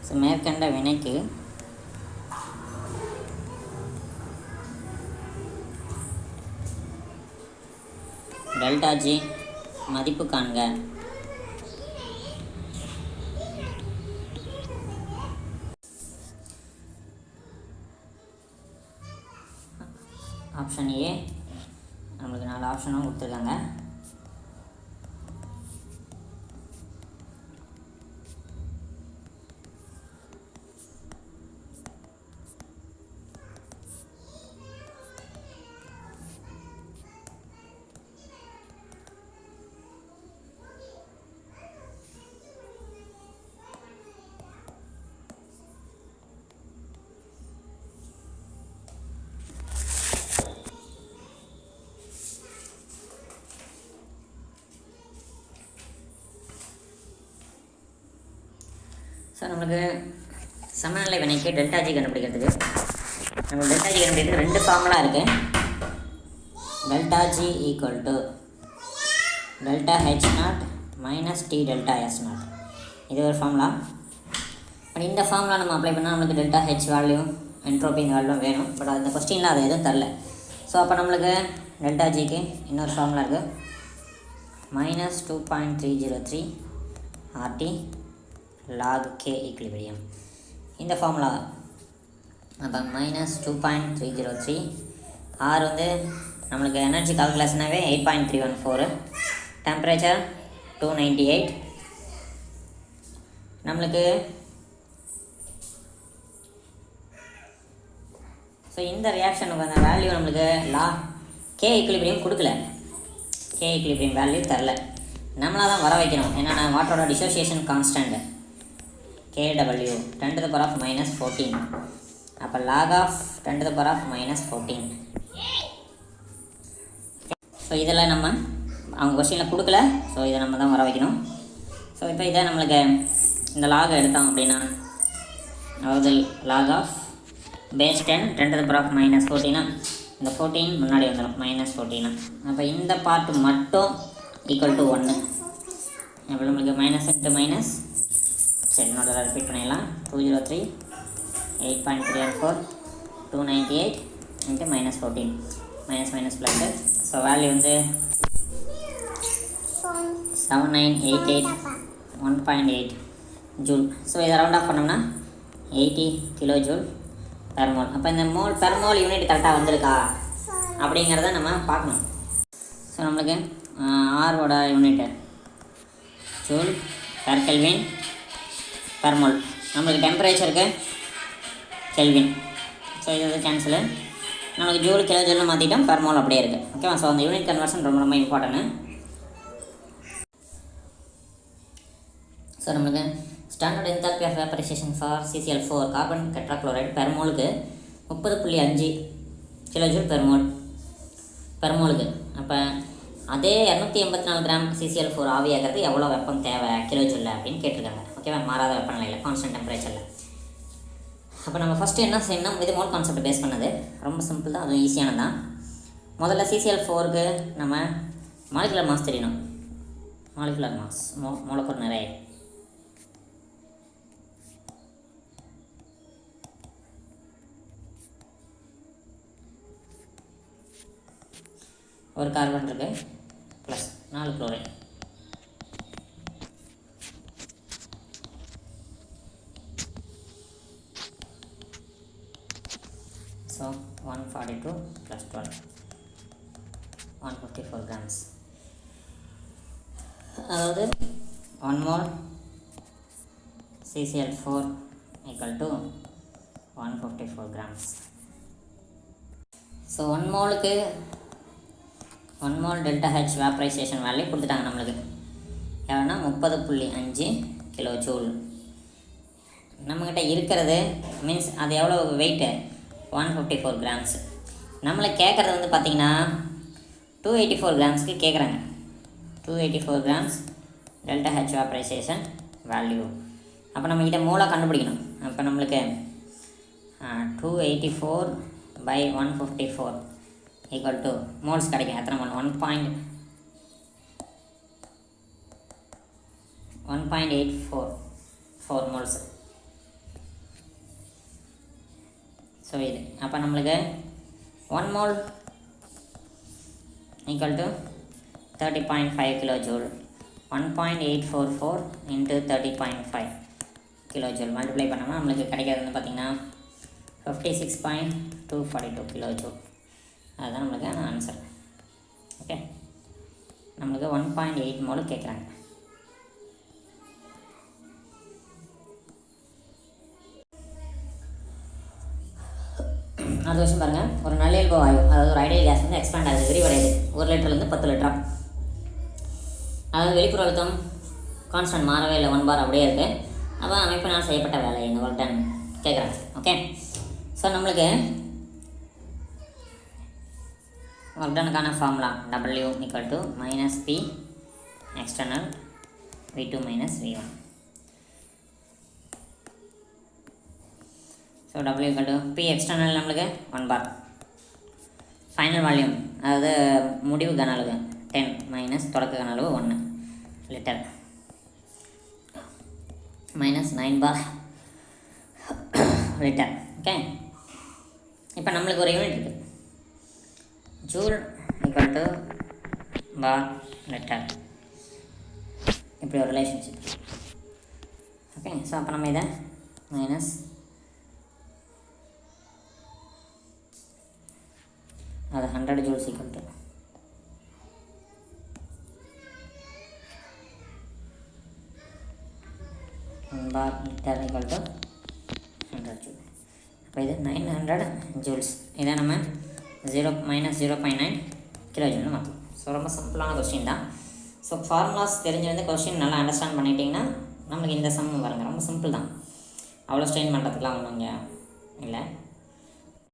So மேற்கண்ட வினைக்கு delta G மதிப்பு காண்க. ஆப்ஷன் ஏ நம்மளுக்கு 4 ஆப்ஷனும் கொடுத்துருக்காங்க. ஸோ நம்மளுக்கு சமநிலை வினைக்கு டெல்டா ஜி கண்டுபிடிக்கிறதுக்கு நம்ம டெல்டா ஜி கண்டுபிடிக்கிறதுக்கு 2 ஃபார்முலா இருக்குது. Delta G equal to delta H naught minus T delta S naught. இது ஒரு ஃபார்முலா. பட் இந்த ஃபார்முலா நம்ம அப்ளை பண்ணால் நம்மளுக்கு delta H value entropy value வேணும். பட் அந்த கொஸ்டினில் அது எதுவும் தரல. ஸோ அப்போ நம்மளுக்கு டெல்டா ஜிக்கு இன்னொரு ஃபார்முலா இருக்குது. Minus 2.303 RT log K equilibrium. இந்த ஃபார்முலா அப்போ மைனஸ் 2.303 R வந்து நம்மளுக்கு எனர்ஜி கால்குலேஷனாகவே 8.314, டெம்பரேச்சர் 298. நம்மளுக்கு ஸோ இந்த ரியாக்ஷனுக்கு அந்த வேல்யூ நம்மளுக்கு K equilibrium கொடுக்கல. K equilibrium வேல்யூ தரல. நம்மளாக தான் வர வைக்கணும். என்னென்னா வாட்டரோட dissociation constant KW 10 to the power of minus 14. அப்போ log of 10 to the power of minus 14. So இதெல்லாம் நம்ம அவங்க கொஸ்டினில் கொடுக்கல. ஸோ இதை நம்ம தான் வர வைக்கணும். ஸோ இப்போ இதை நம்மளுக்கு இந்த லாகை எடுத்தோம் அப்படின்னா, அதாவது log of base 10 to the power of minus 14, இந்த 14 முன்னாடி வந்துடும் மைனஸ் 14. அப்போ இந்த பார்ட் மட்டும் ஈக்குவல் டு 1. அப்போ நம்மளுக்கு மைனஸ் இன்ட்டு மைனஸ், சரி இன்னொரு ரிப்பீட் பண்ணிடலாம். 203 8.314 298 into minus 14 minus plus. So value வந்து 7988 1.8 ஜூல். ஸோ இதை ரவுண்ட் ஆஃப் பண்ணோம்னா 80 கிலோ ஜூல் பெர் மோல். அப்போ இந்த பெர் மோல் யூனிட் கரெக்டாக வந்திருக்கா அப்படிங்கிறத நம்ம பார்க்கணும். ஸோ நம்மளுக்கு ஆரோட unit joule per kelvin per mole. நம்மளுக்கு டெம்பரேச்சருக்கு கெல்வின். ஸோ இது வந்து கேன்சலு. நம்மளுக்கு ஜூல் கிலோ ஜூல்னு மாற்றிட்டோம், பெர் மோல் அப்படியே இருக்குது. ஓகேவா? ஸோ அந்த யூனிட் கன்வர்ஷன் ரொம்ப ரொம்ப இம்பார்ட்டன்ட். ஸோ நம்மளுக்கு standard enthalpy of vaporisation for CCl4 carbon tetrachloride per மோலுக்கு 30.5 கிலோ ஜூல் பெர் மோலுக்கு. அப்போ அதே 284 கிராம் CCl4 ஆவியாகிறது எவ்வளோ வெப்பம் தேவை கிலோ ஜூலில் அப்படின்னு கேட்டிருக்காங்க. ஓகேவா? மாறாத வெப்பநிலையில் கான்ஸ்டன்ட் டெம்பரேச்சரில். அப்போ நம்ம ஃபஸ்ட்டு என்ன செய்யணும், இது மோல் கான்செப்ட் பேஸ் பண்ணது ரொம்ப சிம்பிள் தான், அதுவும் ஈஸியானது தான். முதல்ல CCl4க்கு நம்ம மாலிகுலர் மாஸ் தெரியணும். மாலிகுலர் மாஸ் மூலக்கூறு நிறைய. ஒரு கார்பன் இருக்குது ப்ளஸ் 4 குளோரைன். So 142 + 12 154 grams. அதாவது 1 mole CCl4 = 154 grams. ஸோ 1 மோலுக்கு 1 mole delta H vaporisation value கொடுத்துட்டாங்க நம்மளுக்கு. எவ்வளோனா 30.5 கிலோ ஜூல். நம்மக்கிட்ட இருக்கிறது மீன்ஸ் அது எவ்வளோ வெயிட்டு 154 grams. நம்மளை கேட்குறது வந்து பார்த்திங்கன்னா 284 grams கேட்குறாங்க. 284 grams delta H vaporisation value. அப்போ நம்மக்கிட்ட மோலாக கண்டுபிடிக்கணும். அப்போ நம்மளுக்கு 284 by 154 ஈக்குவல் டு மோல்ஸ் கிடைக்கும். எத்தனை மோல்? 1.844 மோல்ஸ். ஸோ இது அப்போ நம்மளுக்கு 1 mole equal to 30.5 kilojoule. 1.844 into 30.5 kilojoule multiply பண்ணோம்னா நம்மளுக்கு கிடைக்கிறது வந்து பார்த்திங்கன்னா 56.242 kilojoule. அதுதான் நம்மளுக்கு ஆன்சர். ஓகே, நம்மளுக்கு 1.8 mole கேட்குறாங்க. அடுத்த வருஷம் பாருங்கள், ஒரு நல்லியல்பு வாயு அதாவது ஒரு ஐடியல் கேஸ் வந்து எக்ஸ்பேண்ட் ஆகுது, விரிவடையுது 1 லிட்டர்லேருந்து 10 லிட்டரா. அதாவது வெளிப்புற அழுத்தம் கான்ஸ்டன்ட் மாறவே இல்லை, 1 bar அப்படியே இருக்குது. அப்போ அமைப்பினால் செய்யப்பட்ட வேலை இந்த ஒர்க் டன் கேட்குறாங்க. ஓகே, ஸோ நம்மளுக்கு ஒர்க் டனுக்கான formula W equal to -P external V2 minus V1. So W equal to P external நம்மளுக்கு 1 bar. ஃபைனல் வால்யூம் அதாவது முடிவு கன அளவு 10 மைனஸ் தொடக்க கன அளவு 1 litre minus 9 bar litre. Okay, இப்போ நம்மளுக்கு ஒரு யூனிட் இருக்குது, joule equal to bar litre, இப்படி ஒரு ரிலேஷன்ஷிப். ஓகே, ஸோ அப்போ நம்ம இதை மைனஸ் அது 100 joules equal to bar liter equal to 100 joule. அப்போ இது 900 joules. இதை நம்ம 0.9 கிலோஜூல்னு மாற்றலாம். ஸோ ரொம்ப சிம்பிளான கொஸ்டின் தான். ஸோ ஃபார்முலாஸ் தெரிஞ்சிருந்து கொஸ்டின் நல்லா அண்டர்ஸ்டாண்ட் பண்ணிட்டீங்கன்னா நம்மளுக்கு இந்த சம் வருங்க ரொம்ப சிம்பிள் தான், அவ்வளோ ஸ்ட்ரெயின் பண்ணுறதுக்குலாம் ஒன்றும் இங்கே இல்லை.